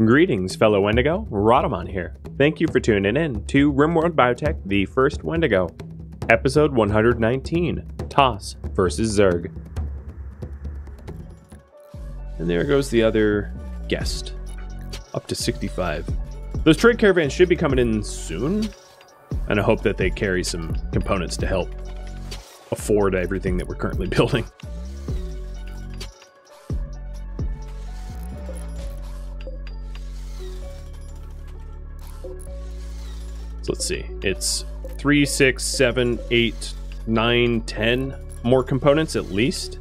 Greetings, fellow Wendigo. Rhadamant here. Thank you for tuning in to RimWorld Biotech, the first Wendigo. Episode 119, Toss versus Zerg. And there goes the other guest. Up to 65. Those trade caravans should be coming in soon. And I hope that they carry some components to help afford everything that we're currently building. So let's see. It's 3, 6, 7, 8, 9, 10 more components at least.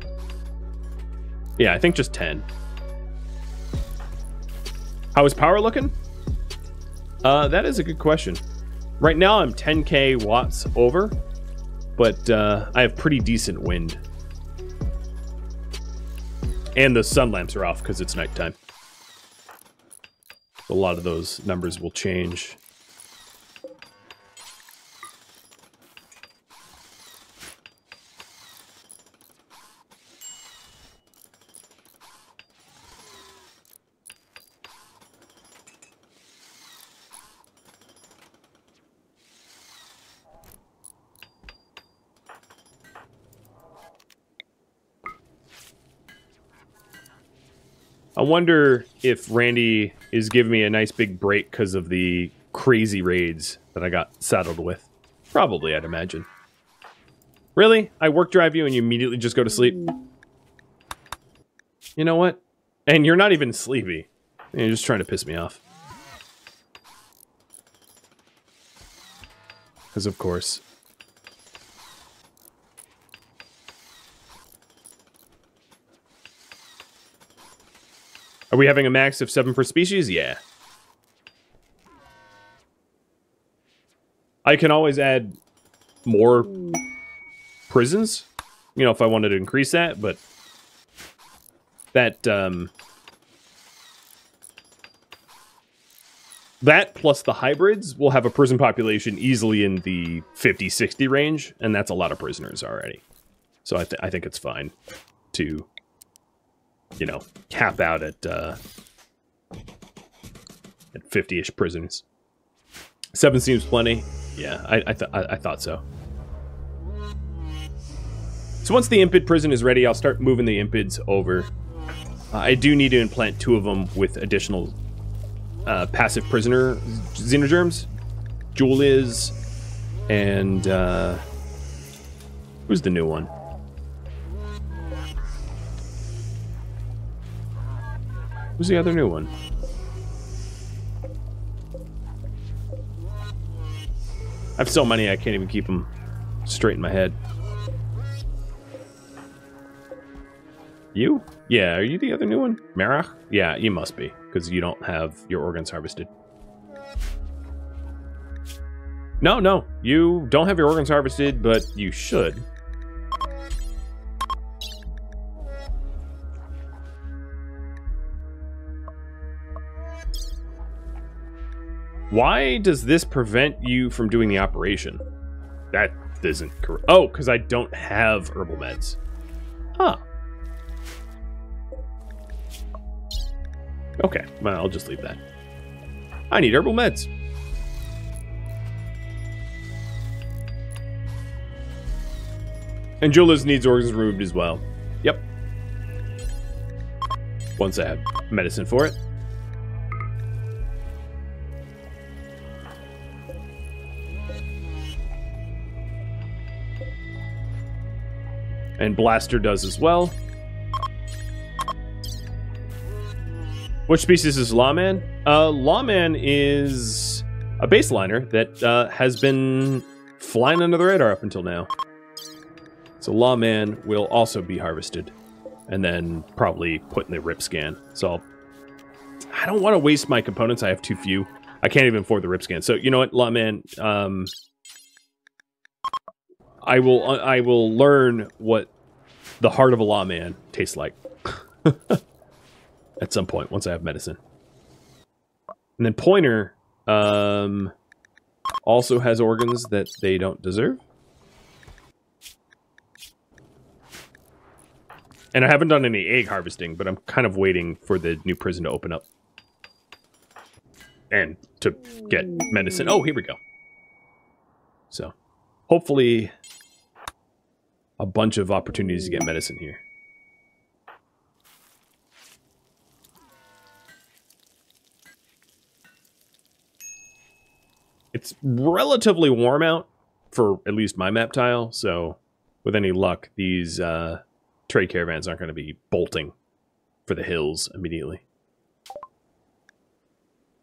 Yeah, I think just 10. How is power looking? That is a good question. Right now I'm 10k watts over, but I have pretty decent wind. And the sun lamps are off because it's nighttime. A lot of those numbers will change. I wonder if Randy is giving me a nice big break because of the crazy raids that I got saddled with. Probably, I'd imagine. Really? I work drive you and you immediately just go to sleep? You know what? And you're not even sleepy. You're just trying to piss me off. Because of course. Are we having a max of 7 per species? Yeah. I can always add more prisons, you know, if I wanted to increase that, but that, that plus the hybrids will have a prison population easily in the 50-60 range, and that's a lot of prisoners already. So I think it's fine to, you know, cap out at 50-ish prisons. 7 seems plenty. Yeah, I thought so. So once the impid prison is ready, I'll start moving the impids over. I do need to implant 2 of them with additional passive prisoner xenogerms. Jewel is, and who's the new one? Who's the other new one? I have so many I can't even keep them straight in my head. You? Yeah, are you the other new one? Marach? Yeah, you must be, because you don't have your organs harvested. No, you don't have your organs harvested, but you should. Why does this prevent you from doing the operation? That isn't correct. Oh, because I don't have herbal meds. Huh. Okay, well, I'll just leave that. I need herbal meds. And Julius needs organs removed as well. Yep. Once I have medicine for it. And Blaster does as well. Which species is Lawman? Lawman is a baseliner that has been flying under the radar up until now. So Lawman will also be harvested. And then probably put in the rip scan. So I don't want to waste my components. I have too few. I can't even afford the rip scan. So you know what, Lawman? I will learn what the heart of a lawman tastes like at some point once I have medicine. And then Pointer also has organs that they don't deserve. And I haven't done any egg harvesting, but I'm kind of waiting for the new prison to open up. And to get medicine. Oh, here we go. So, hopefully, a bunch of opportunities to get medicine here. It's relatively warm out for at least my map tile, so with any luck, these trade caravans aren't going to be bolting for the hills immediately.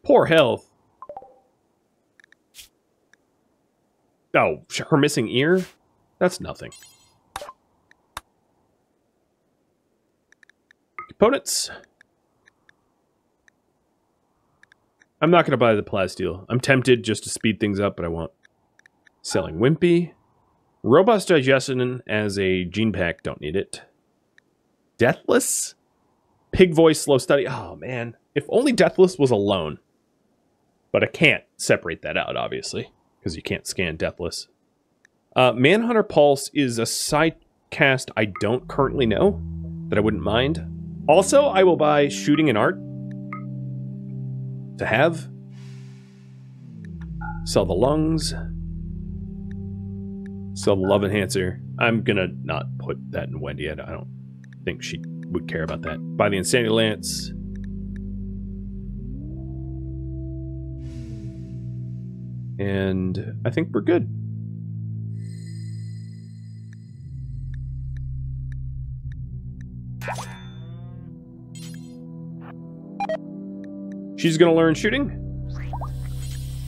Poor health. Oh, her missing ear? That's nothing. Components. I'm not going to buy the plasteel. I'm tempted just to speed things up, but I won't. Selling Wimpy. Robust digestion as a gene pack. Don't need it. Deathless? Pig voice, slow study. Oh, man. If only Deathless was alone. But I can't separate that out, obviously, because you can't scan Deathless. Manhunter Pulse is a side cast I don't currently know, that I wouldn't mind. Also, I will buy Shooting and Art to have. Sell the Lungs. Sell the Love Enhancer. I'm gonna not put that in Wendy. I don't think she would care about that. Buy the Insanity Lance. And I think we're good. She's going to learn shooting.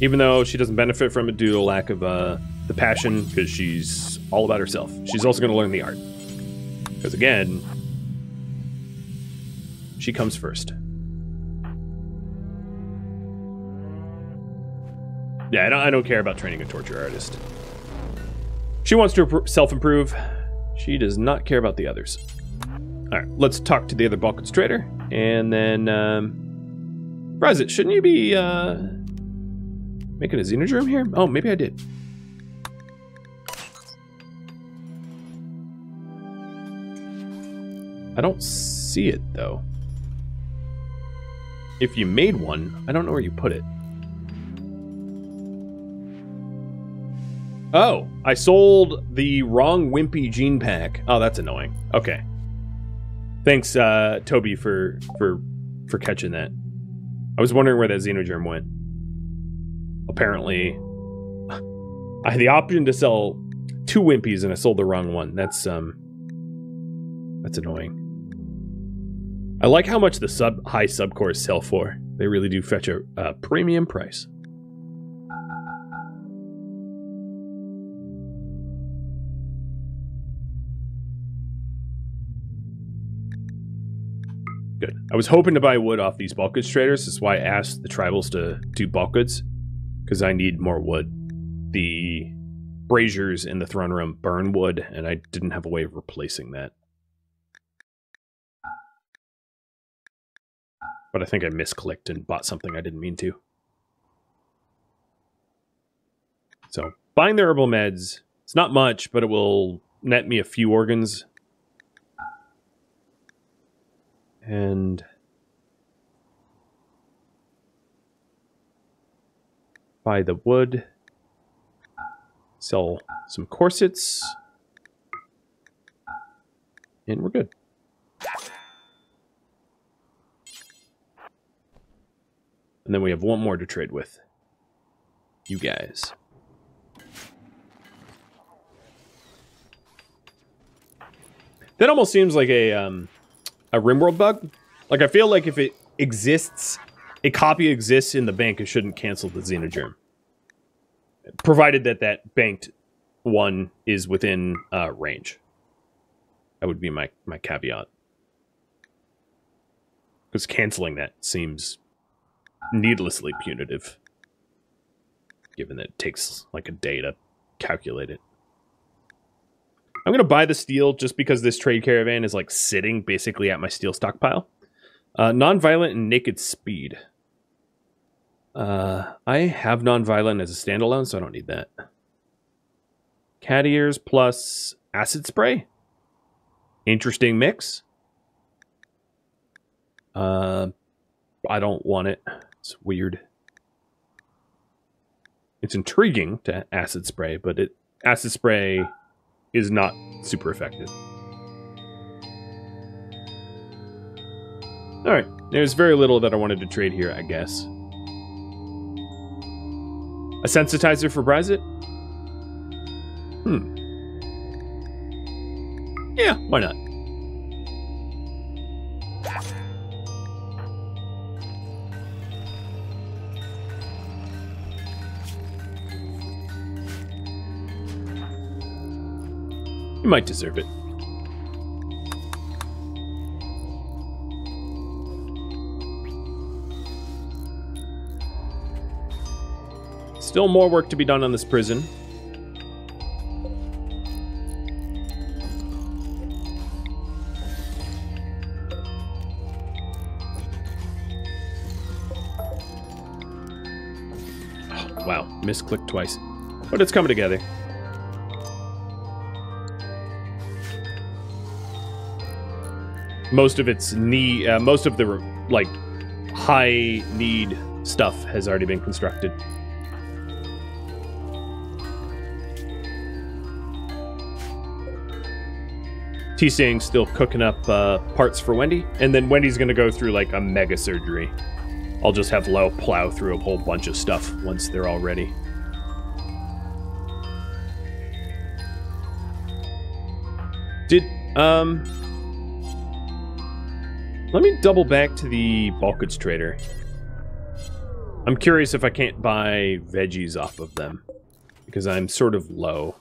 Even though she doesn't benefit from it due to a lack of the passion, because she's all about herself. She's also going to learn the art. Because again, she comes first. Yeah, I don't care about training a torture artist. She wants to self-improve. She does not care about the others. Alright, let's talk to the other bulk constrainer. And then, Razit, shouldn't you be, making a xenogerm here? Oh, maybe I did. I don't see it, though. If you made one, I don't know where you put it. Oh, I sold the wrong Wimpy gene pack. Oh, that's annoying. Okay. Thanks, Toby, for catching that. I was wondering where that xenogerm went. Apparently, I had the option to sell 2 Wimpies and I sold the wrong one. That's annoying. I like how much the high subcores sell for. They really do fetch a premium price. Good. I was hoping to buy wood off these bulk goods traders. That's why I asked the tribals to do bulk goods. Because I need more wood. The braziers in the throne room burn wood, and I didn't have a way of replacing that. But I think I misclicked and bought something I didn't mean to. So, buying the herbal meds. It's not much, but it will net me a few organs. And buy the wood. Sell some corsets. And we're good. And then we have one more to trade with. You guys. That almost seems like a RimWorld bug. Like, I feel like if it exists, a copy exists in the bank, it shouldn't cancel the xenogerm. Provided that that banked one is within range. That would be my caveat. Because canceling that seems needlessly punitive. Given that it takes like a day to calculate it. I'm going to buy the steel just because this trade caravan is like sitting basically at my steel stockpile. Non-violent and naked speed. I have non-violent as a standalone, so I don't need that. Cat ears plus acid spray. Interesting mix. I don't want it. It's weird. It's intriguing to acid spray, but acid spray is not super effective. Alright, there's very little that I wanted to trade here, I guess. A sensitizer for Bryzit? Yeah, why not? You might deserve it. Still more work to be done on this prison. Oh, wow, misclicked twice. But it's coming together. Most of its need, most of the, like, high need stuff has already been constructed. T-Sing's still cooking up parts for Wendy, and then Wendy's gonna go through like a mega surgery. I'll just have Lo plow through a whole bunch of stuff once they're all ready. Let me double back to the bulk goods trader. I'm curious if I can't buy veggies off of them, because I'm sort of low.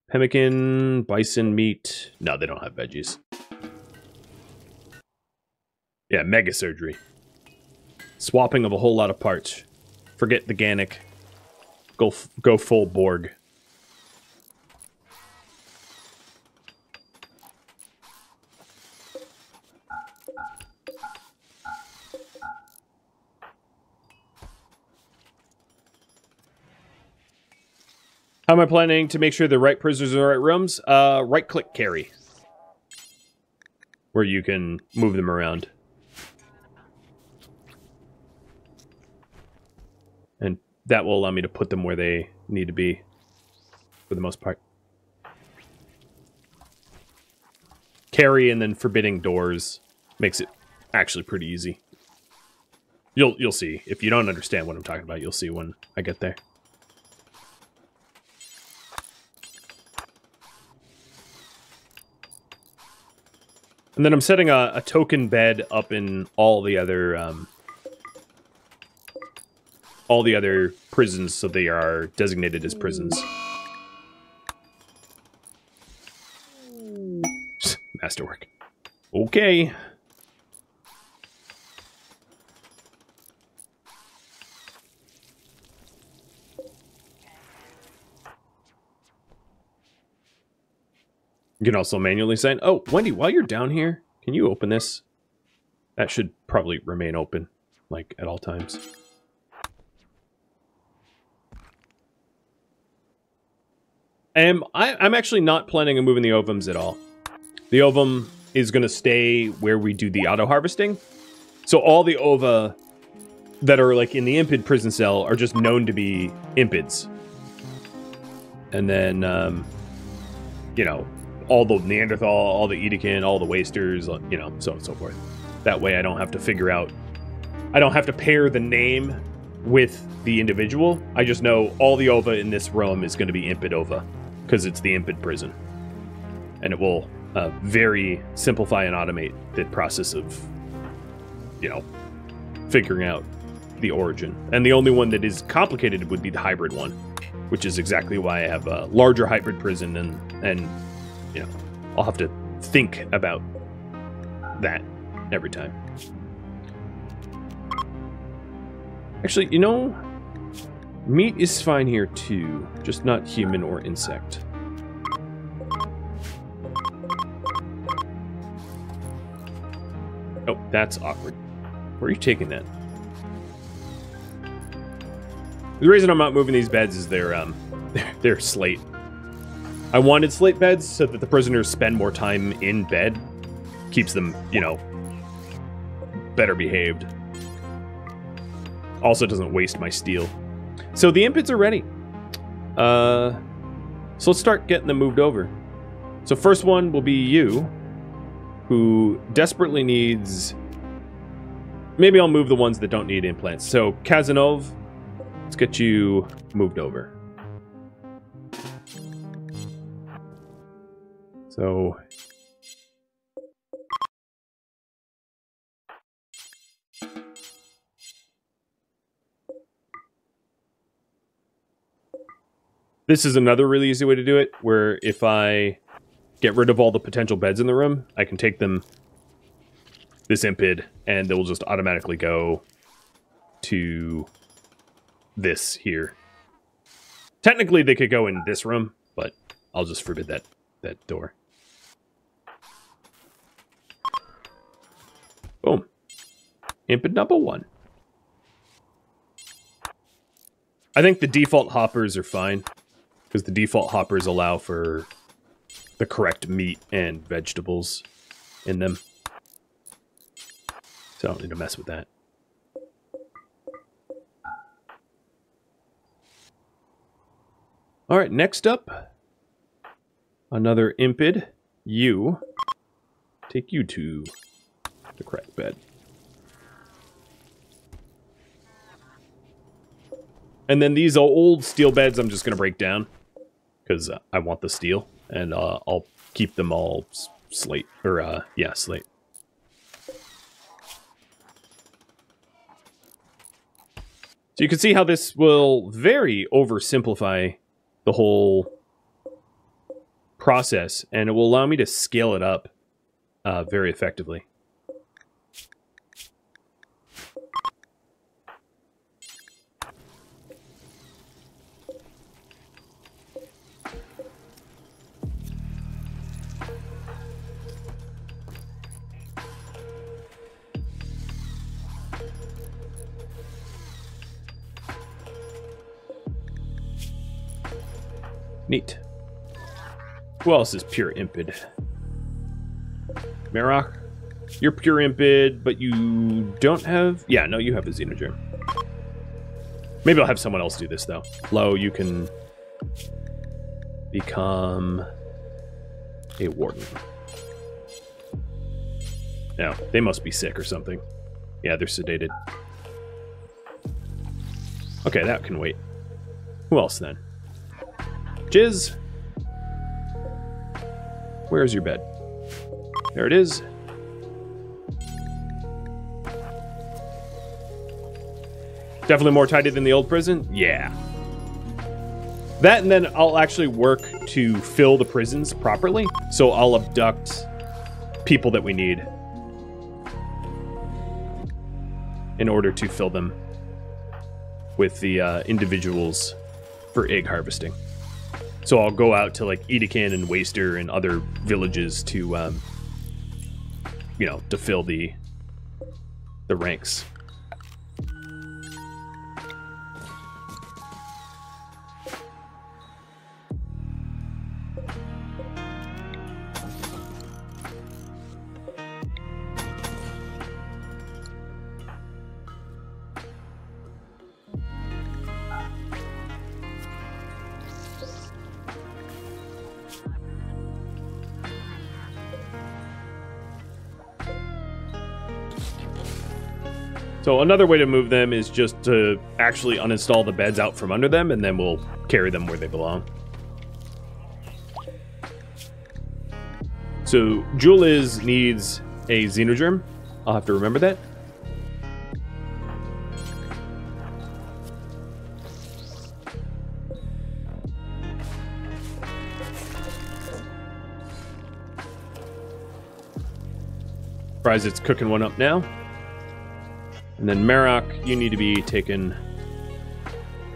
Pemmican, bison meat. No, they don't have veggies. Yeah, mega surgery. Swapping of a whole lot of parts. Forget the Ganic. Go full Borg. How am I planning to make sure the right prisoners are in the right rooms? Right-click carry. Where you can move them around. And that will allow me to put them where they need to be, for the most part. Carry and then forbidding doors makes it actually pretty easy. You'll see. If you don't understand what I'm talking about, you'll see when I get there. And then I'm setting a token bed up in all the other prisons, so they are designated as prisons. Masterwork. Okay. You can also manually sign. Oh, Wendy, while you're down here, can you open this? That should probably remain open, like, at all times. I'm actually not planning on moving the ovums at all. The ovum is going to stay where we do the auto-harvesting. So all the ova that are, like, in the impid prison cell are just known to be impids. And then, you know, all the Neanderthal, all the Edekin, all the Wasters, you know, so on and so forth. That way I don't have to figure out... I don't have to pair the name with the individual. I just know all the ova in this realm is going to be impid ova, because it's the impid prison. And it will very simplify and automate the process of, you know, figuring out the origin. And the only one that is complicated would be the hybrid one, which is exactly why I have a larger hybrid prison and you know, I'll have to think about that every time. Actually, you know, meat is fine here too, just not human or insect. Oh, that's awkward. Where are you taking that? The reason I'm not moving these beds is they're slate. I wanted slate beds so that the prisoners spend more time in bed. Keeps them, you know, better behaved. Also doesn't waste my steel. So the impids are ready. So let's start getting them moved over. So first one will be you, who desperately needs... Maybe I'll move the ones that don't need implants. So Kazanov, let's get you moved over. So... This is another really easy way to do it, where if I get rid of all the potential beds in the room, I can take them, this impid, and they will just automatically go to this here. Technically, they could go in this room, but I'll just forbid that door. Boom. Impid number 1. I think the default hoppers are fine, because the default hoppers allow for the correct meat and vegetables in them. So I don't need to mess with that. Alright, next up, another impid. You. Take you to the correct bed. And then these old steel beds I'm just going to break down, because I want the steel, and I'll keep them all slate, or, yeah, slate. So you can see how this will very oversimplify the whole process, and it will allow me to scale it up very effectively. Neat. Who else is pure impid? Marok, you're pure impid, but you don't have... Yeah, no, you have the xenogerm. Maybe I'll have someone else do this, though. Lo, you can become a warden. No, they must be sick or something. Yeah, they're sedated. Okay, that can wait. Who else, then? Jizz, where's your bed? There it is. Definitely more tidy than the old prison? Yeah. That, and then I'll actually work to fill the prisons properly. So I'll abduct people that we need in order to fill them with the individuals for egg harvesting. So I'll go out to, like, Edecan and Waster and other villages to, you know, to fill the ranks. So another way to move them is just to actually uninstall the beds out from under them, and then we'll carry them where they belong. So Juliz needs a xenogerm. I'll have to remember that. Surprised it's cooking one up now. And then Marok, you need to be taken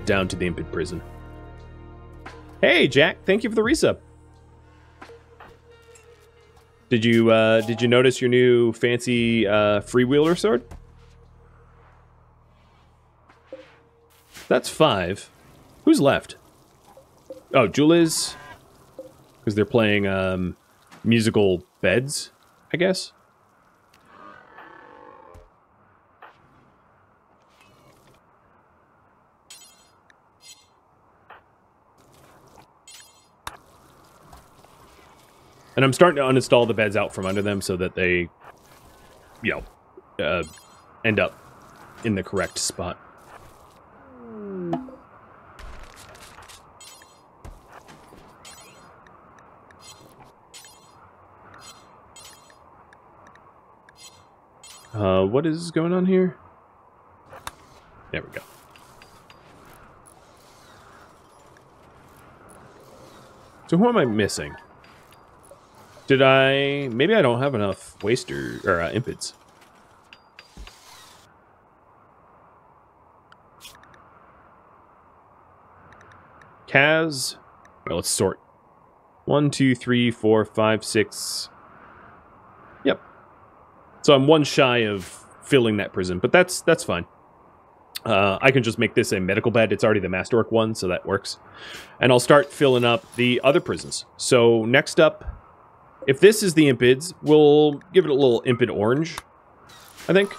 down to the Impid prison. Hey, Jack! Thank you for the resub. Did you notice your new fancy freewheeler sword? That's 5. Who's left? Oh, Juliz, because they're playing musical beds, I guess. And I'm starting to uninstall the beds out from under them so that they, you know, end up in the correct spot. What is going on here? There we go. So who am I missing? Did I... Maybe I don't have enough waster... or impids. Kaz... Well, let's sort. 1, 2, 3, 4, 5, 6... Yep. So I'm one shy of filling that prison, but that's fine. I can just make this a medical bed. It's already the Masterwork one, so that works. And I'll start filling up the other prisons. So next up, if this is the impids, we'll give it a little impid orange, I think.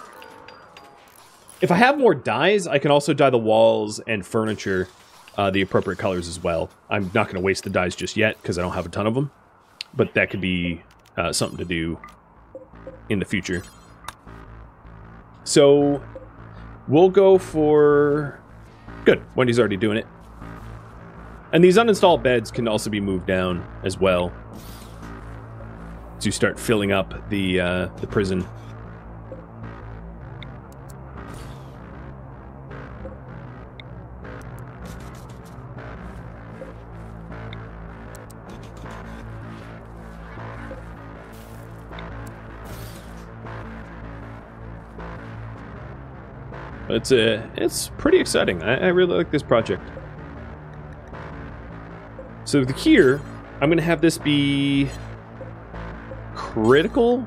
If I have more dyes, I can also dye the walls and furniture the appropriate colors as well. I'm not going to waste the dyes just yet, because I don't have a ton of them. But that could be something to do in the future. So we'll go for... Good, Wendy's already doing it. And these uninstalled beds can also be moved down as well to start filling up the prison. It's pretty exciting. I really like this project. So here, I'm going to have this be critical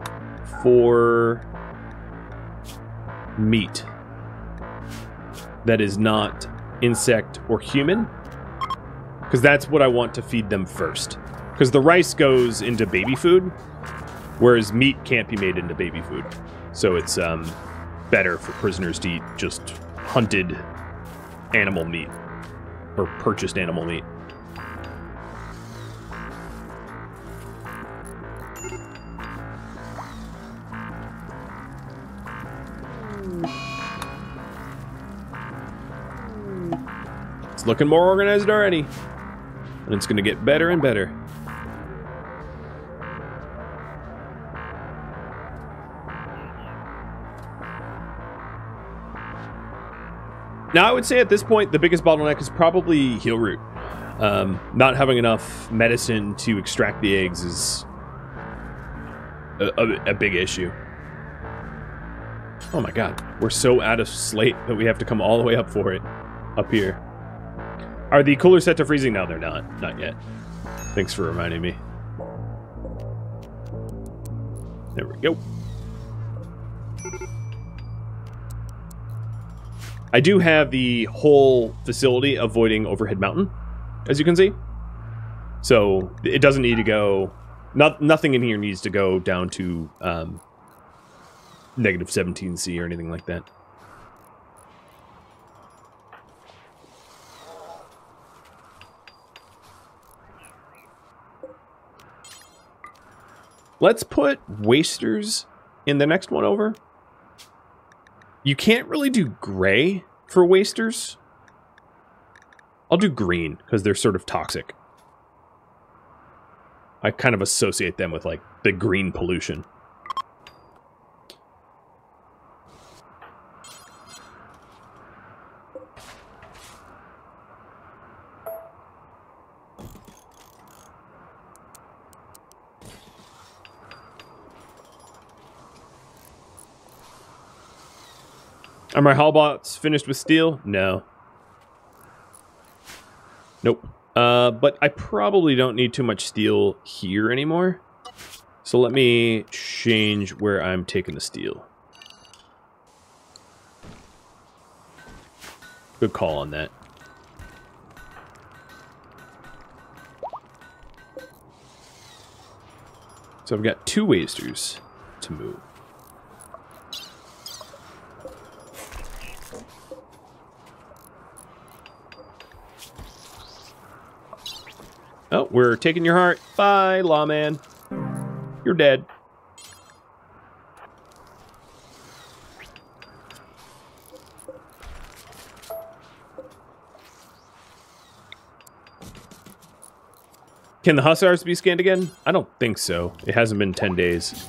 for meat that is not insect or human, because that's what I want to feed them first. Because the rice goes into baby food, whereas meat can't be made into baby food. So it's better for prisoners to eat just hunted animal meat or purchased animal meat. It's looking more organized already, and it's going to get better and better. Now, I would say at this point, the biggest bottleneck is probably heal root. Not having enough medicine to extract the eggs is a big issue. Oh my god, we're so out of slate that we have to come all the way up for it, up here. Are the coolers set to freezing? No, they're not. Not yet. Thanks for reminding me. There we go. I do have the whole facility avoiding Overhead Mountain, as you can see. So it doesn't need to go... nothing in here needs to go down to negative 17C or anything like that. Let's put wasters in the next one over. You can't really do gray for wasters. I'll do green, because they're sort of toxic. I kind of associate them with, like, the green pollution. Are my hallbots finished with steel? No. Nope. But I probably don't need too much steel here anymore. So let me change where I'm taking the steel. Good call on that. So I've got 2 wasters to move. Oh, we're taking your heart. Bye, lawman. You're dead. Can the hussars be scanned again? I don't think so. It hasn't been 10 days.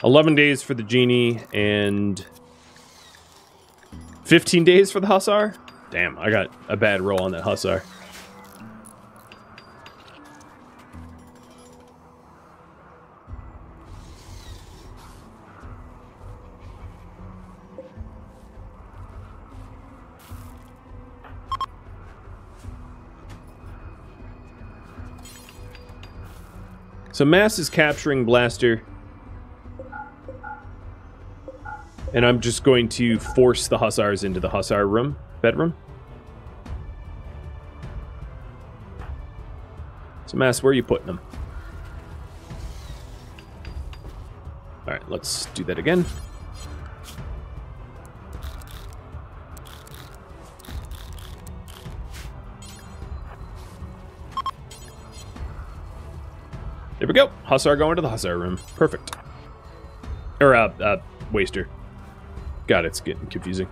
11 days for the genie and 15 days for the hussar? Damn, I got a bad roll on that hussar. So Mass is capturing Blaster. And I'm just going to force the hussars into the hussar room, bedroom. So Mass, where are you putting them? Alright, let's do that again. There we go. Hussar going to the hussar room. Perfect. Or, waster. God, it's getting confusing.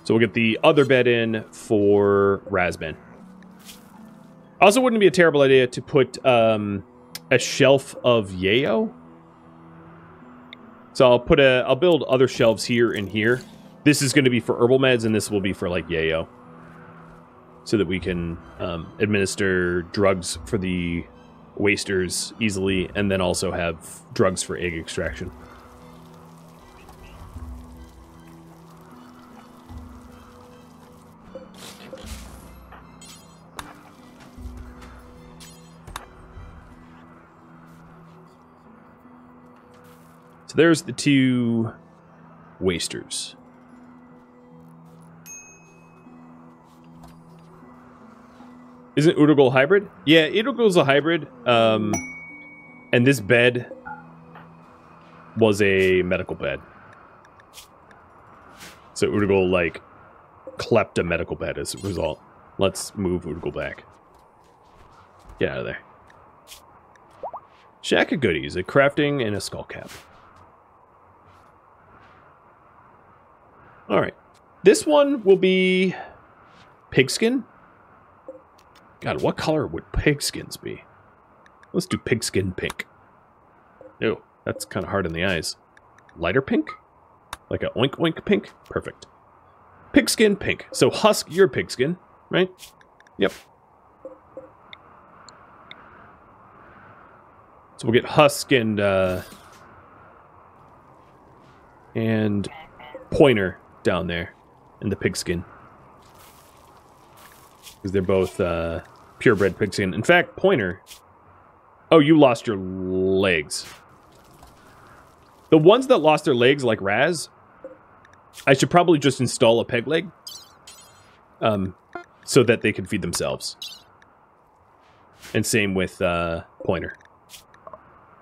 So we'll get the other bed in for Rhadamant. Also, wouldn't it be a terrible idea to put a shelf of yayo? So I'll build other shelves here and here. This is going to be for herbal meds, and this will be for like yayo, so that we can administer drugs for the wasters easily, and then also have drugs for egg extraction. So there's the two wasters. Isn't Udogol hybrid? Yeah, Udogol's a hybrid. And this bed was a medical bed. So Udogol, like, clept a medical bed as a result. Let's move Udogol back. Get out of there. Shack of goodies, a crafting and a skull cap. Alright. This one will be pigskin. God, what color would pigskins be? Let's do pigskin pink. Ew, that's kind of hard in the eyes. Lighter pink? Like a oink oink pink? Perfect. Pigskin pink. So Husk, you're pigskin, right? Yep. So we'll get Husk and Pointer down there in the pigskin. Because they're both purebred pigskin. In fact, Pointer... Oh, you lost your legs. The ones that lost their legs, like Raz, I should probably just install a peg leg. So that they can feed themselves. And same with Pointer.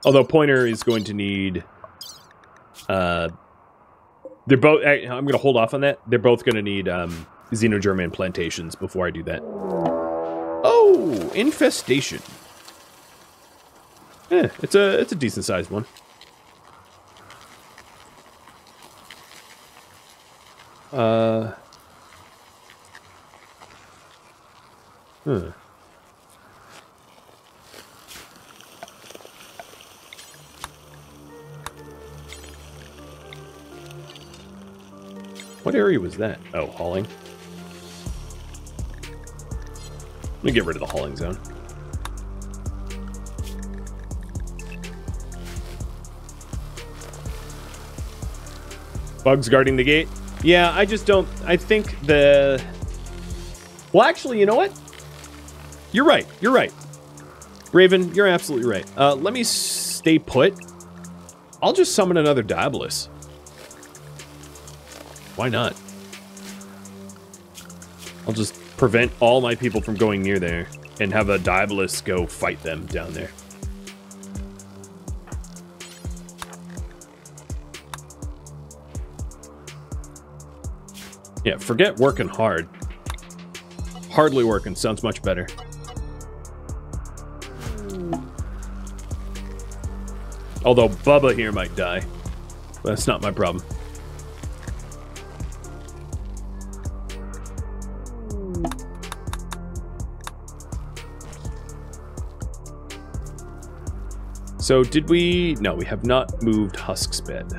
Although Pointer is going to need... they're both... I'm going to hold off on that. They're both going to need... xenogerm implantations before I do that. Oh, infestation. Yeah, it's a decent sized one. What area was that? Oh, hauling. Let me get rid of the hauling zone. Bugs guarding the gate? Yeah, I just don't... I think the... Well, actually, you know what? You're right. You're right. Raven, you're absolutely right. Let me stay put. I'll just summon another Diabolus. Why not? I'll just prevent all my people from going near there and have a Diabolus go fight them down there. Yeah, forget working hard. Hardly working sounds much better. Although Bubba here might die. But that's not my problem. So did we... No, we have not moved Husk's bed.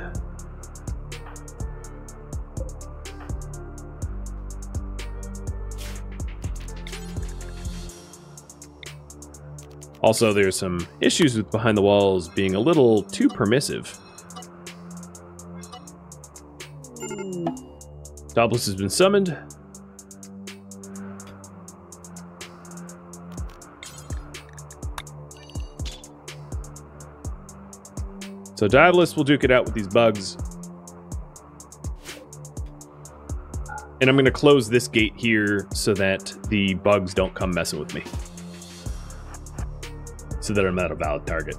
Also, there's some issues with behind the walls being a little too permissive. Dobless has been summoned. So Dobless will duke it out with these bugs. And I'm going to close this gate here so that the bugs don't come messing with me. So that I'm not a valid target.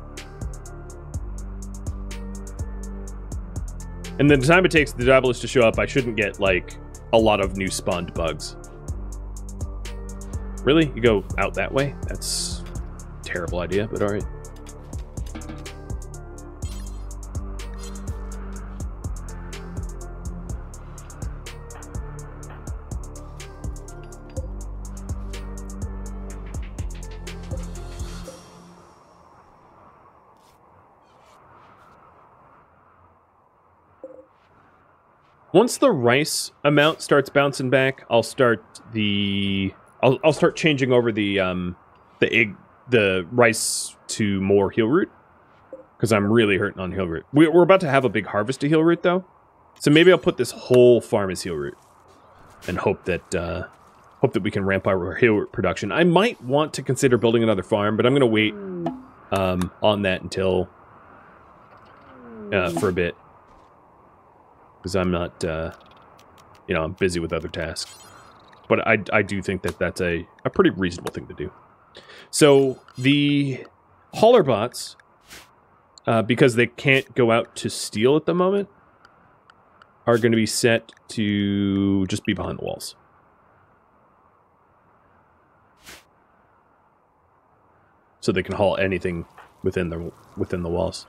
And the time it takes the Dobless to show up, I shouldn't get, like, a lot of new spawned bugs. Really? You go out that way? That's a terrible idea, but alright. Once the rice amount starts bouncing back, I'll start I'll start changing over the rice to more heal root, because I'm really hurting on heal root. We're about to have a big harvest of heal root though, so maybe I'll put this whole farm as heal root and hope that we can ramp up our heal root production. I might want to consider building another farm, but I'm gonna wait on that until for a bit. Because I'm not, you know, I'm busy with other tasks. But I do think that that's a pretty reasonable thing to do. So the hauler bots, because they can't go out to steal at the moment, are going to be set to just be behind the walls. So they can haul anything within the walls.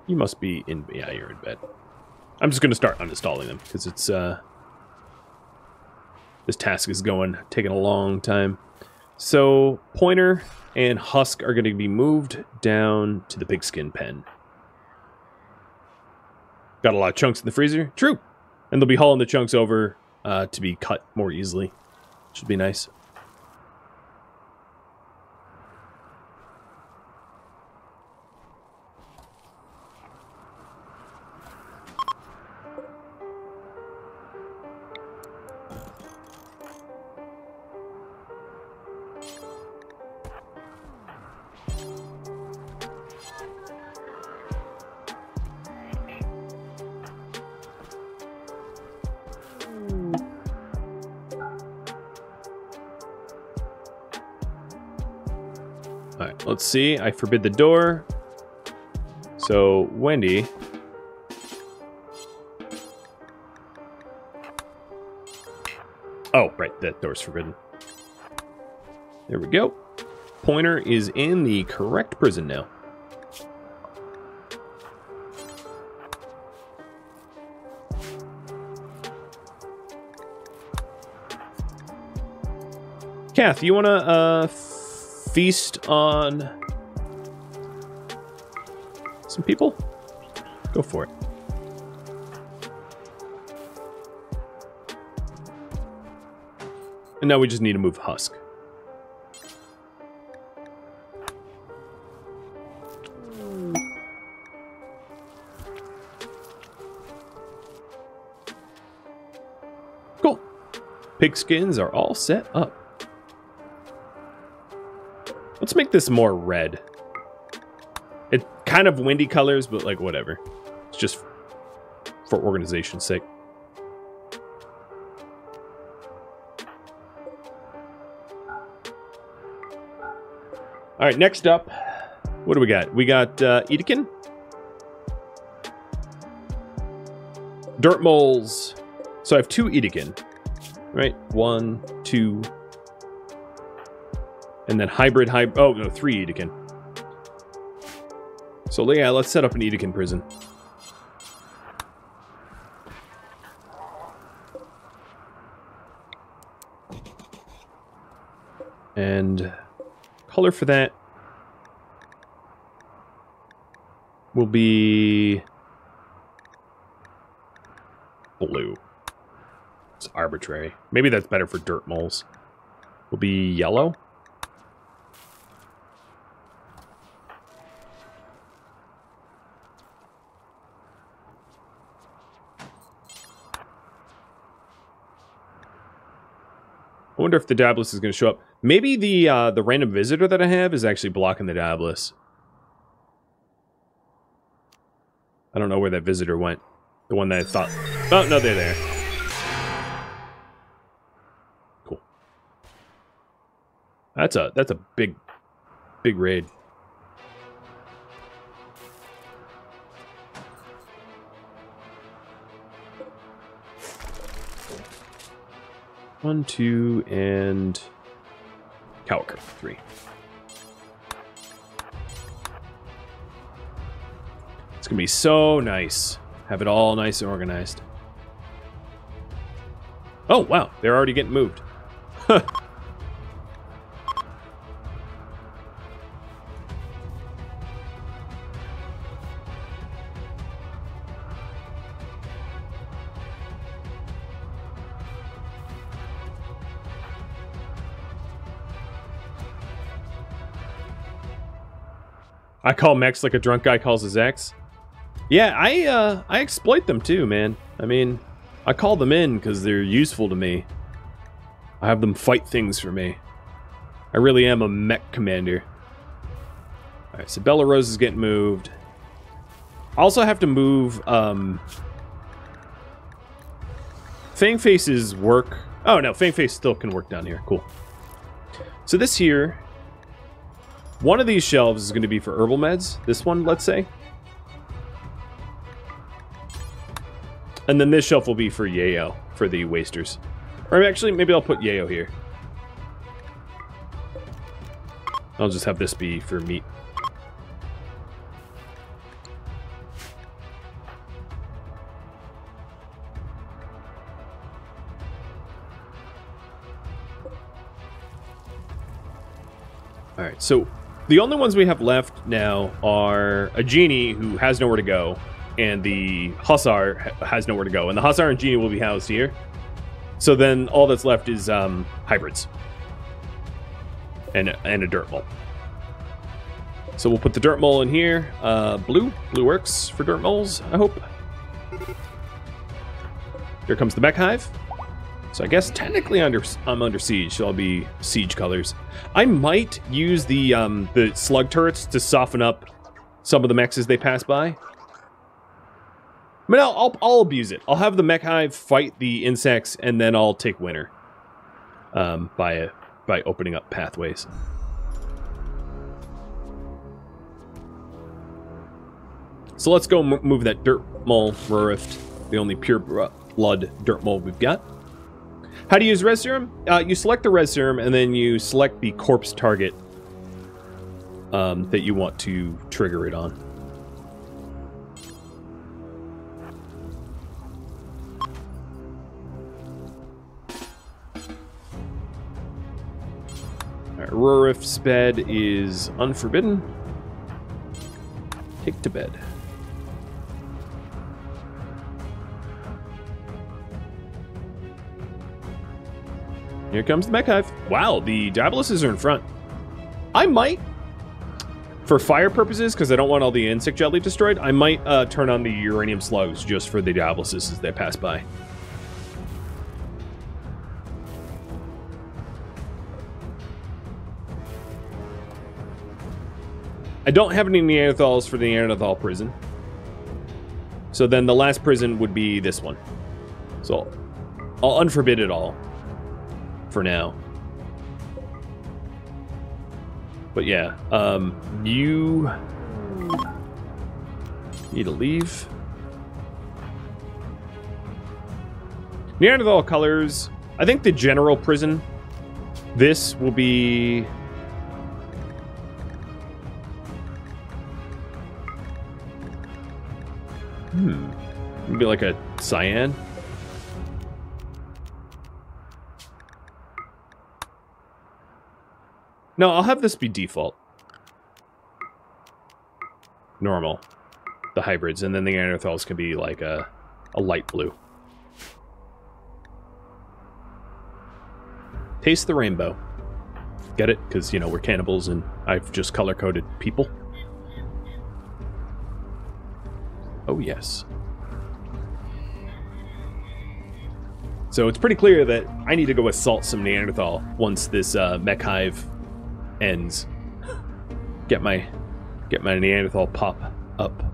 You must be in... Yeah, you're in bed. I'm just going to start uninstalling them, because it's, this task is taking a long time. So, Pointer and Husk are going to be moved down to the pigskin pen. Got a lot of chunks in the freezer? True! And they'll be hauling the chunks over to be cut more easily. Should be nice. Alright, let's see. I forbid the door. So, Wendy. Oh, right, that door's forbidden. There we go. Pointer is in the correct prison now. Kath, you wanna, feast on some people? Go for it. And now we just need to move Husk. Cool. Pigskins are all set up. Let's make this more red. It's kind of windy colors, but like whatever. It's just for organization's sake. All right, next up, what do we got? We got Edekin. Dirt moles. So I have 2 Edekin. Right? 1, 2. And then hybrid. Oh, no, 3 Edekin. So yeah, let's set up an Edekin prison. And color for that will be blue. It's arbitrary. Maybe that's better for dirt moles. Will be yellow. I wonder if the Dabless is going to show up. Maybe the random visitor that I have is actually blocking the Dabless. I don't know where that visitor went. The one that I thought... Oh, no, they're there. Cool. That's a big raid. One, 2, and Cowker, 3. It's gonna be so nice. Have it all nice and organized. Oh, wow. They're already getting moved. Huh. I call mechs like a drunk guy calls his ex. Yeah, I exploit them too, man. I mean, I call them in because they're useful to me. I have them fight things for me. I really am a mech commander. Alright, so Bella Rose is getting moved. I also have to move, Fangface's work. Oh no, Fangface still can work down here. Cool. So this here, one of these shelves is going to be for herbal meds. This one, let's say. And then this shelf will be for Yayo, for the wasters. Or actually, maybe I'll put Yayo here. I'll just have this be for meat. Alright, so the only ones we have left now are a genie who has nowhere to go, and the Hussar has nowhere to go. And the Hussar and genie will be housed here. So then all that's left is hybrids. And a dirt mole. So we'll put the dirt mole in here. Blue. Blue works for dirt moles, I hope. Here comes the mech hive. So I guess technically I'm under siege, so I'll be siege colors. I might use the slug turrets to soften up some of the mechs as they pass by. I mean, I'll abuse it. I'll have the mech hive fight the insects, and then I'll take winner by opening up pathways. So let's go move that dirt mole Rurift, the only pure blood dirt mole we've got. How do you use res serum? You select the res serum, and then you select the corpse target that you want to trigger it on. Alright, Rurift's bed is unforbidden. Take to bed. Here comes the mech hive. Wow, the Dabaluses are in front. I might, for fire purposes, because I don't want all the insect jelly destroyed, I might turn on the uranium slugs just for the Dabaluses as they pass by. I don't have any Neanderthals for the Neanderthal prison. So then the last prison would be this one. So I'll unforbid it all for now. But yeah, you need to leave. Neanderthal colors. I think the general prison. This will be. Maybe like a cyan. No, I'll have this be default. Normal. The hybrids, and then the Neanderthals can be like a light blue. Taste the rainbow. Get it? Because, you know, we're cannibals and I've just color-coded people. Oh, yes. So it's pretty clear that I need to go assault some Neanderthal once this mech hive ends. Get my Neanderthal pop up.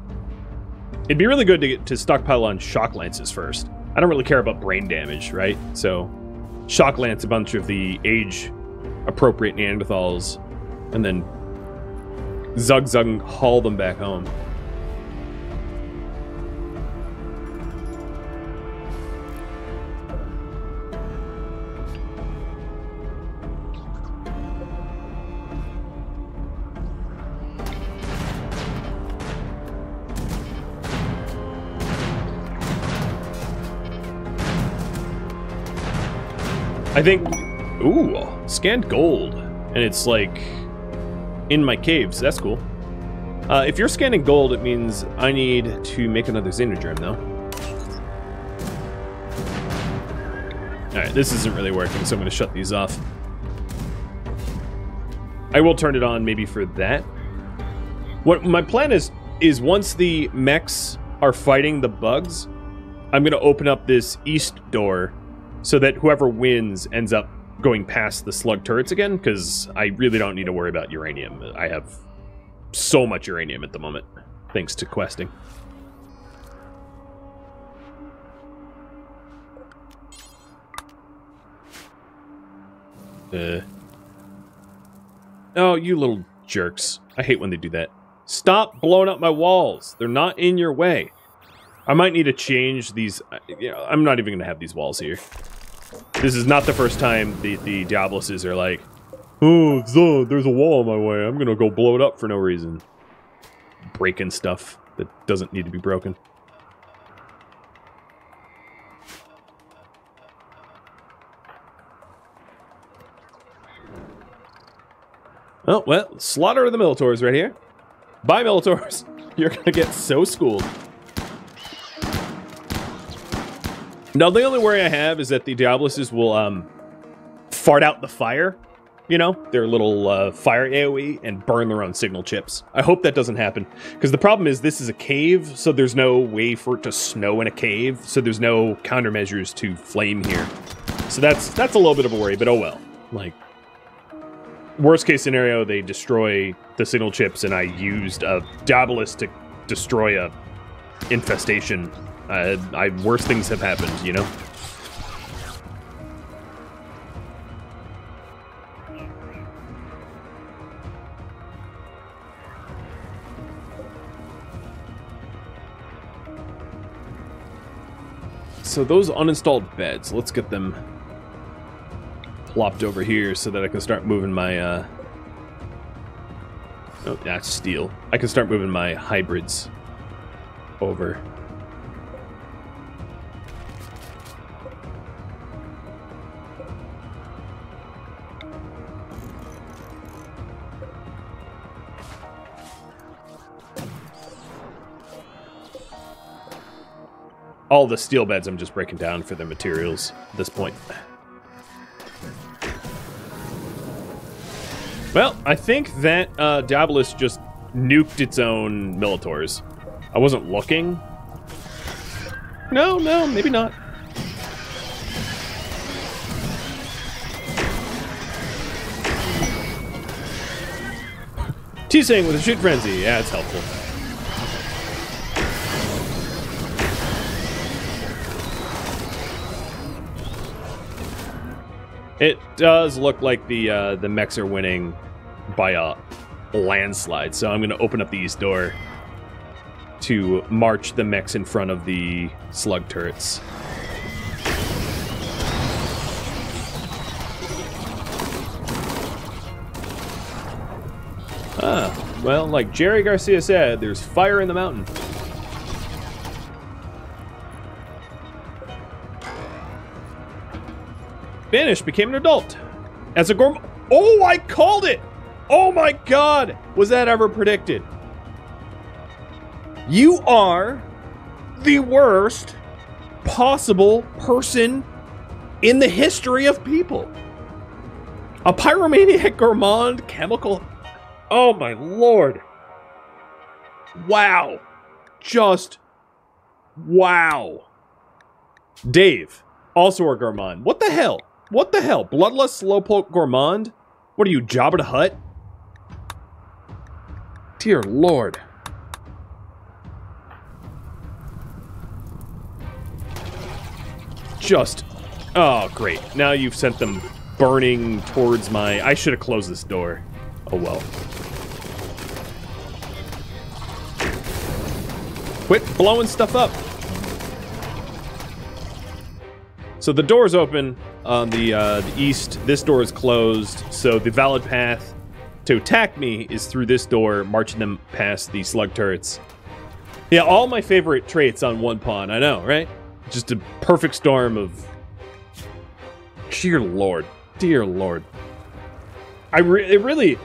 It'd be really good to stockpile on shock lances first. I don't really care about brain damage, right? So shock lance a bunch of the age-appropriate Neanderthals, and then zug haul them back home. I think, ooh, scanned gold, and it's like in my caves. That's cool. If you're scanning gold, it means I need to make another xenogerm, though. Alright, this isn't really working, so I'm going to shut these off. I will turn it on maybe for that. What my plan is once the mechs are fighting the bugs, I'm going to open up this east door so that whoever wins ends up going past the slug turrets again, because I really don't need to worry about uranium. I have so much uranium at the moment, thanks to questing. Oh, you little jerks. I hate when they do that. Stop blowing up my walls. They're not in your way. I might need to change these. I'm not even going to have these walls here. This is not the first time the Diabloses are like, oh, there's a wall in my way. I'm going to go blow it up for no reason. Breaking stuff that doesn't need to be broken. Oh, well, slaughter of the Militors right here. Bye, Militors. You're going to get so schooled. Now, the only worry I have is that the Diabloses will fart out the fire, you know, their little fire AoE, and burn their own signal chips. I hope that doesn't happen, because the problem is this is a cave, so there's no way for it to snow in a cave, so there's no countermeasures to flame here. So that's a little bit of a worry, but oh well. Like, worst case scenario, they destroy the signal chips, and I used a Diabolus to destroy a infestation. Worse things have happened, you know? So those uninstalled beds, let's get them plopped over here so that I can start moving my, oh, that's steel. I can start moving my hybrids over. All the steel beds I'm just breaking down for their materials at this point. Well, I think that Diabolus just nuked its own Militors. I wasn't looking. No, maybe not. Teasing with a shoot frenzy. Yeah, it's helpful. It does look like the mechs are winning by a landslide. So I'm going to open up the east door to march the mechs in front of the slug turrets. Well, like Jerry Garcia said, there's fire in the mountain. Vanish became an adult. As a gourmet. Oh, I called it! Oh my god! Was that ever predicted? You are the worst possible person in the history of people. A pyromaniac gourmand chemical. Oh my lord. Wow. Just wow. Dave, also a gourmand. What the hell? What the hell? Bloodless slowpoke gourmand? What are you, Jabba the Hutt? Dear lord. Just, oh great. Now you've sent them burning towards my, I should have closed this door. Oh well. Quit blowing stuff up. So the door's open on the east. This door is closed, so the valid path to attack me is through this door, marching them past the slug turrets. Yeah, all my favorite traits on one pawn. I know, right? Just a perfect storm of... Dear lord. Dear lord. It really...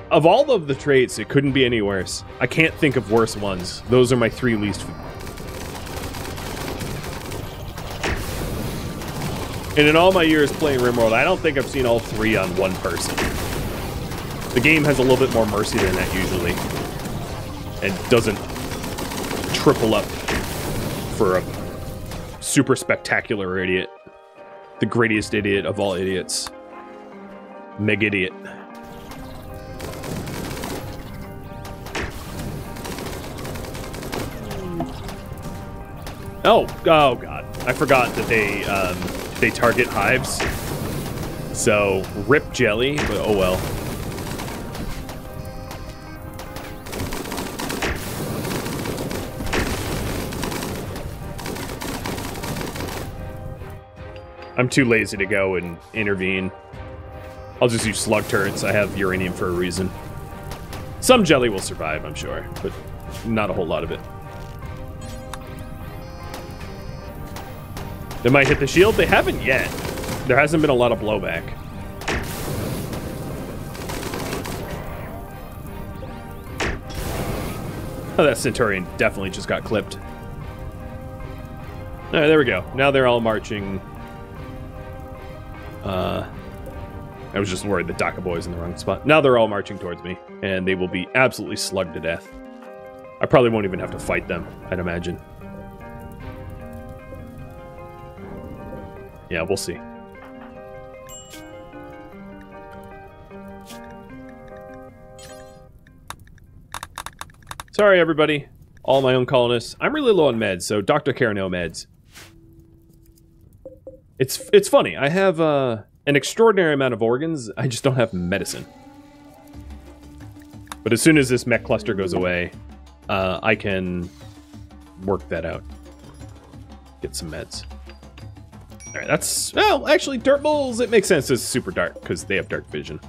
Of all of the traits, it couldn't be any worse. I can't think of worse ones. Those are my three least... And in all my years playing RimWorld, I don't think I've seen all three on one person. The game has a little bit more mercy than that usually. And doesn't triple up for a super spectacular idiot. The greatest idiot of all idiots. Meg idiot. Oh god. I forgot that they target hives. So, rip jelly, but oh well. I'm too lazy to go and intervene. I'll just use slug turrets. I have uranium for a reason. Some jelly will survive, I'm sure, but not a whole lot of it. They might hit the shield. They haven't yet. There hasn't been a lot of blowback. Oh, that Centaurian definitely just got clipped. All right, there we go. Now they're all marching. I was just worried the DACA boy's in the wrong spot. Now they're all marching towards me, and they will be absolutely slugged to death. I probably won't even have to fight them, I'd imagine. Yeah, we'll see. Sorry, everybody. All my own colonists. I'm really low on meds, so Dr. Care no meds. It's funny. I have an extraordinary amount of organs. I just don't have medicine. But as soon as this mech cluster goes away, I can work that out. Get some meds. All right, that's... Well, actually, Dirt Moles, it makes sense it's super dark, because they have dark vision.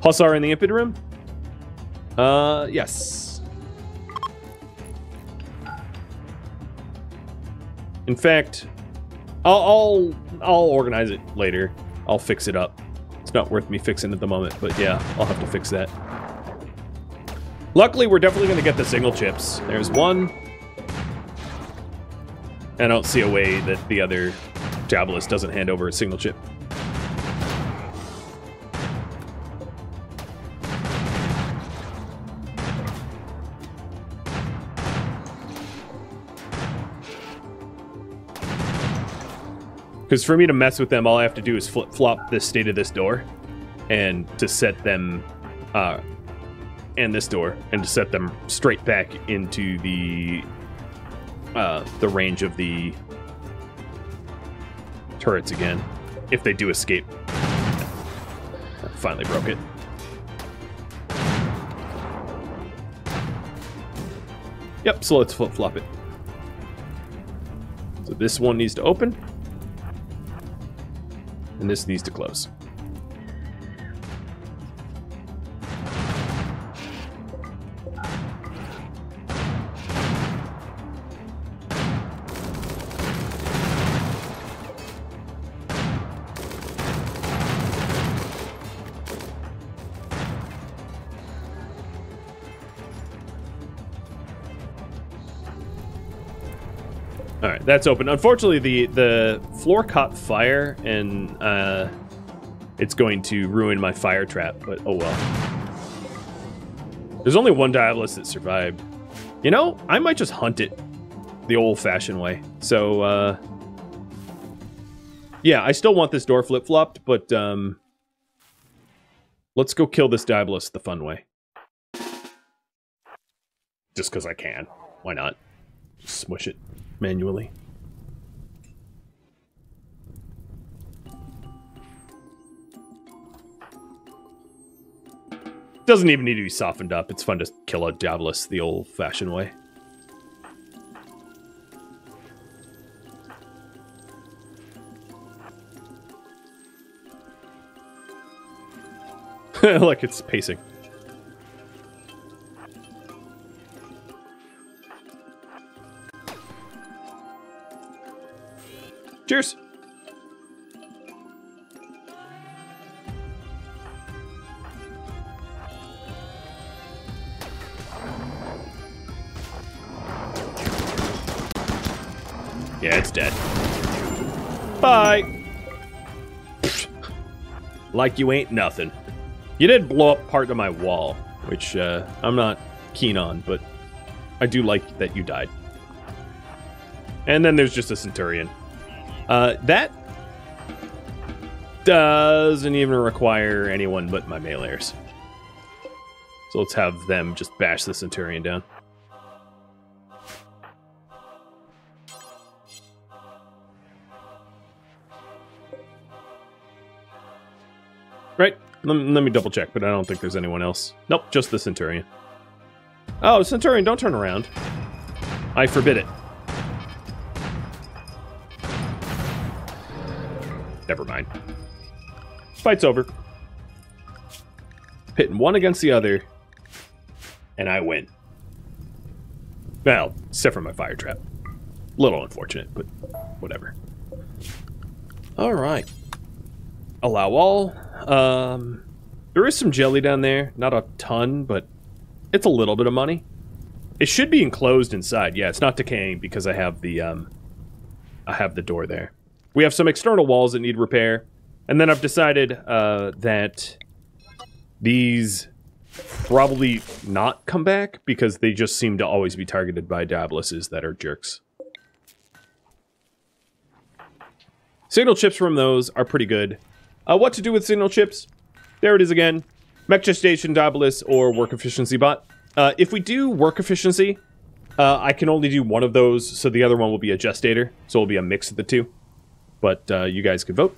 Hussar in the Impid Room? Yes. In fact, I'll organize it later. I'll fix it up. It's not worth me fixing at the moment, but yeah, I'll have to fix that. Luckily, we're definitely going to get the signal chips. There's one. I don't see a way that the other Jabalist doesn't hand over a signal chip. Because for me to mess with them, all I have to do is flip-flop the state of this door, and to set them, and this door, and to set them straight back into the range of the turrets again, if they do escape. Finally broke it. Yep, so let's flip-flop it. So this one needs to open. And this needs to close. All right, that's open. Unfortunately, the floor caught fire, and it's going to ruin my fire trap, but oh well. There's only one Diabolus that survived. You know, I might just hunt it the old-fashioned way. So, yeah, I still want this door flip-flopped, but let's go kill this Diabolus the fun way. Just because I can. Why not? Just smush it manually. Doesn't even need to be softened up. It's fun to kill a Diabolus the old-fashioned way. Like it's pacing. Cheers. Yeah, it's dead. Bye. Like you ain't nothing. You did blow up part of my wall, which I'm not keen on, but I do like that you died. And then there's just a Centurion. That doesn't even require anyone but my meleeers. So let's have them just bash the Centurion down. Right, let me double check, but I don't think there's anyone else. Nope, just the Centurion. Oh, Centurion, don't turn around. I forbid it. Never mind. Fight's over. Pitting one against the other, and I win. Well, except for my fire trap. Little unfortunate, but whatever. Alright. Allow all. There is some jelly down there. Not a ton, but it's a little bit of money. It should be enclosed inside. Yeah, it's not decaying because I have the door there. We have some external walls that need repair. And then I've decided that these probably not come back because they just seem to always be targeted by Diaboluses that are jerks. Signal chips from those are pretty good. What to do with signal chips? There it is again. Mech gestation, Diabolus, or work efficiency bot. If we do work efficiency, I can only do one of those, so the other one will be a gestator. So it'll be a mix of the two. But you guys can vote.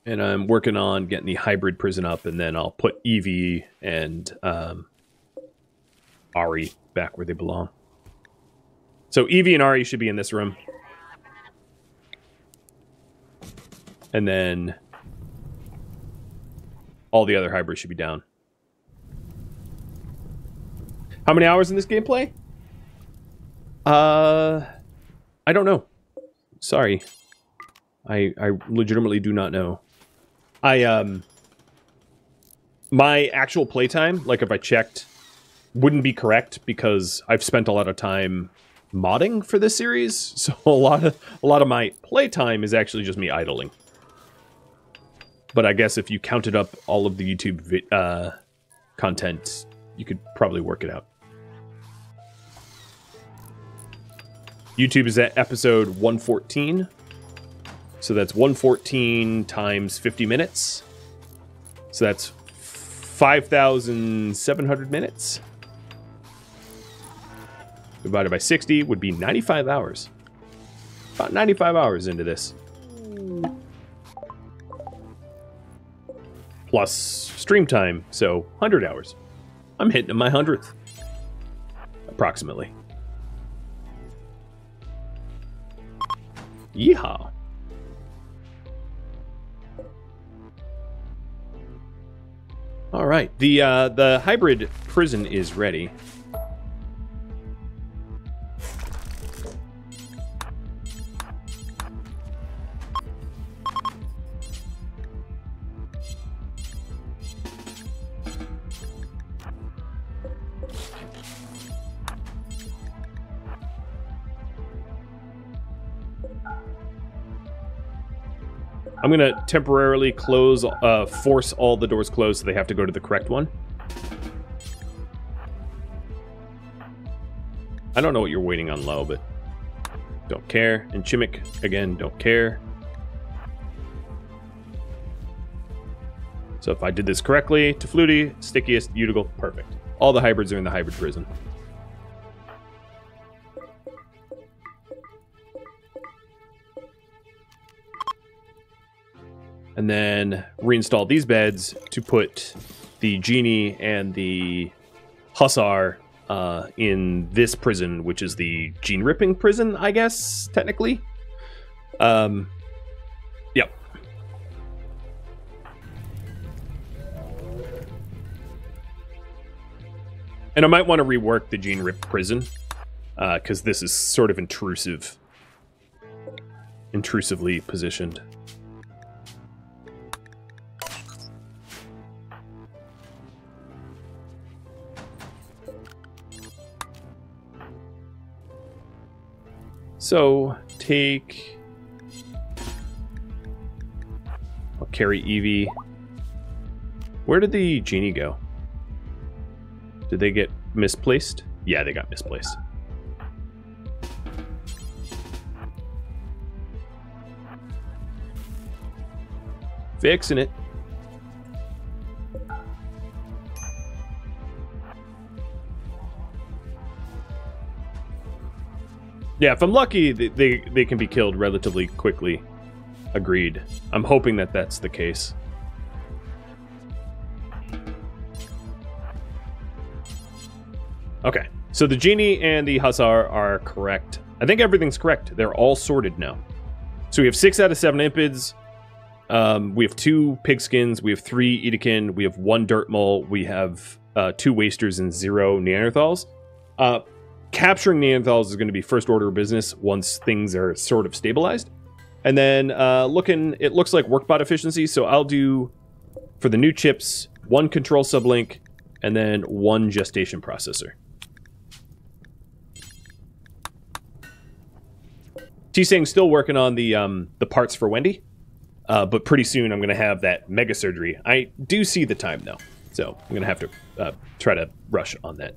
And I'm working on getting the hybrid prison up, and then I'll put Evie and Ari back where they belong. So Evie and Ari should be in this room. And then all the other hybrids should be down. How many hours in this gameplay? I don't know. Sorry. I legitimately do not know. My actual playtime, like if I checked, wouldn't be correct because I've spent a lot of time modding for this series. So a lot of my playtime is actually just me idling. But I guess if you counted up all of the YouTube content, you could probably work it out. YouTube is at episode 114. So that's 114 times 50 minutes. So that's 5,700 minutes. divided by 60 would be 95 hours. About 95 hours into this. Plus stream time, so 100 hours. I'm hitting my 100th. Approximately. Yeehaw. All right, the hybrid prison is ready. I'm going to temporarily close, force all the doors closed so they have to go to the correct one. I don't know what you're waiting on low, but don't care. And Chimik, again, don't care. So if I did this correctly, Tefluti, Stickiest, Utigal, perfect. All the hybrids are in the hybrid prison. And then reinstall these beds to put the genie and the hussar in this prison, which is the gene ripping prison, I guess, technically. Yep. And I might want to rework the gene rip prison, because this is sort of intrusively positioned. So, I'll carry Evie. Where did the genie go? Did they get misplaced? Yeah, they got misplaced. Fixing it. Yeah, if I'm lucky, they can be killed relatively quickly. Agreed. I'm hoping that that's the case. Okay, so the genie and the hussar are correct. I think everything's correct. They're all sorted now. So we have 6 out of 7 impids. We have 2 pigskins. We have 3 Edekin. We have 1 dirt mole. We have 2 wasters and 0 Neanderthals. Capturing Neanderthals is going to be first order of business once things are sort of stabilized. And then it looks like workbot efficiency. So I'll do, for the new chips, 1 control sublink and then 1 gestation processor. T-Sang's still working on the parts for Wendy. But pretty soon I'm going to have that mega surgery. I do see the time though. So I'm going to have to try to rush on that.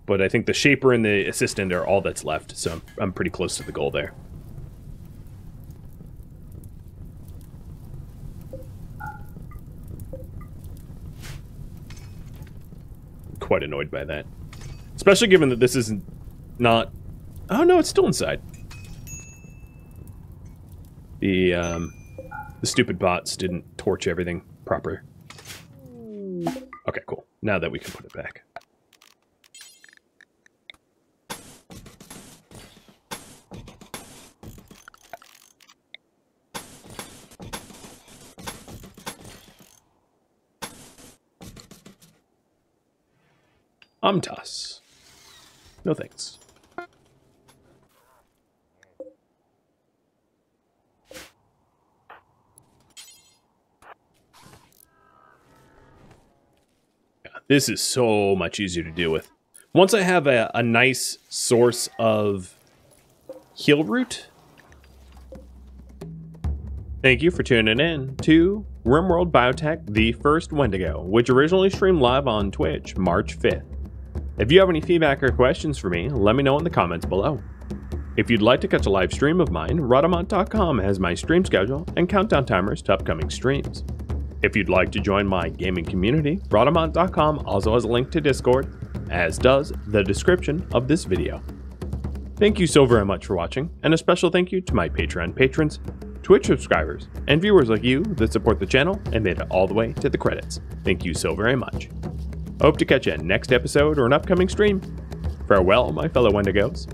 But I think the shaper and the assistant are all that's left, so I'm pretty close to the goal there. Quite annoyed by that. Especially given that this isn't not... Oh no, it's still inside. The stupid bots didn't torch everything proper. Okay, cool. Now that we can put it back. Amtas. No thanks. This is so much easier to deal with. Once I have a nice source of heal root. Thank you for tuning in to RimWorld Biotech, the first Wendigo, which originally streamed live on Twitch, March 5th. If you have any feedback or questions for me, let me know in the comments below. If you'd like to catch a live stream of mine, Rhadamant.com has my stream schedule and countdown timers to upcoming streams. If you'd like to join my gaming community, Rhadamant.com also has a link to Discord, as does the description of this video. Thank you so very much for watching, and a special thank you to my Patreon patrons, Twitch subscribers, and viewers like you that support the channel and made it all the way to the credits. Thank you so very much. I hope to catch you in next episode or an upcoming stream. Farewell, my fellow Wendigos.